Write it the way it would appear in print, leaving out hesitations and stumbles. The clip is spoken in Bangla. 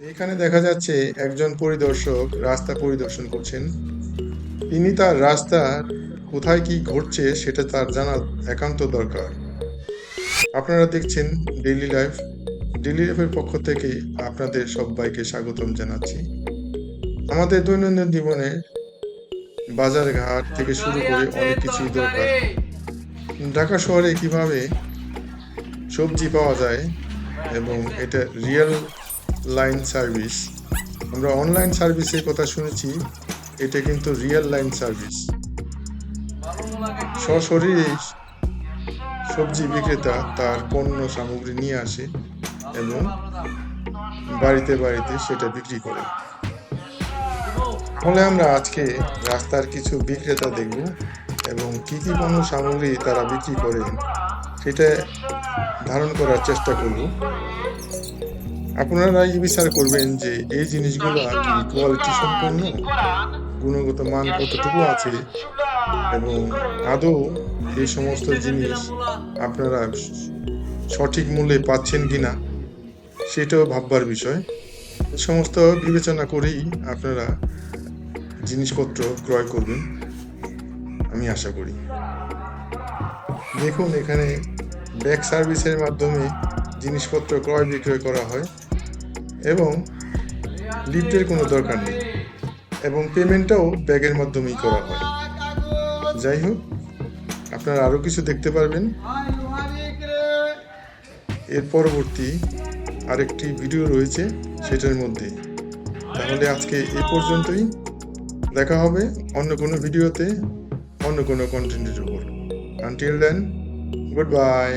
এখানে দেখা যাচ্ছে একজন পরিদর্শক রাস্তা পরিদর্শন করছেন। তিনি তার রাস্তার কোথায় কি ঘটছে সেটা তার জানা একান্ত দরকার। আপনারা দেখছেন ডেইলি লাইফ। ডেইলি লাইফের পক্ষ থেকে আপনাদের সবাইকে স্বাগতম জানাচ্ছি। আমাদের দৈনন্দিন জীবনে বাজার ঘাট থেকে শুরু করে অনেক কিছুই দরকার। ঢাকা শহরে কিভাবে সবজি পাওয়া যায় এবং এটা রিয়েল লাইন সার্ভিস। আমরা অনলাইন সার্ভিসের কথা শুনেছি, এটা কিন্তু রিয়েল লাইন সার্ভিস। সশরীরে সবজি বিক্রেতা তার পণ্য সামগ্রী নিয়ে আসে এবং বাড়িতে বাড়িতে সেটা বিক্রি করে। তাহলে আমরা আজকে রাস্তার কিছু বিক্রেতা দেখব এবং কি কি পণ্য সামগ্রী তারা বিক্রি করেন সেটা ধারণ করার চেষ্টা করব। আপনারাই বিচার করবেন যে এই জিনিসগুলো কি কোয়ালিটি সম্পন্ন, গুণগত মান কতটুকু আছে এবং আদৌ এই সমস্ত জিনিস আপনারা সঠিক মূল্যে পাচ্ছেন কিনা সেটাও ভাববার বিষয়। সমস্ত বিবেচনা করেই আপনারা জিনিসপত্র ক্রয় করবেন আমি আশা করি। দেখুন, এখানে ব্যাগ সার্ভিসের মাধ্যমে জিনিসপত্র ক্রয় বিক্রয় করা হয় এবং লিফটের কোনো দরকার নেই এবং পেমেন্টটাও ব্যাগের মাধ্যমেই করা হয়। যাই হোক, আপনারা আরও কিছু দেখতে পারবেন এর পরবর্তী আরেকটি ভিডিও রয়েছে সেটার মধ্যে। তাহলে আজকে এ পর্যন্তই। দেখা হবে অন্য কোনো ভিডিওতে, অন্য কোনো কন্টেন্টের উপর। Until then, good by.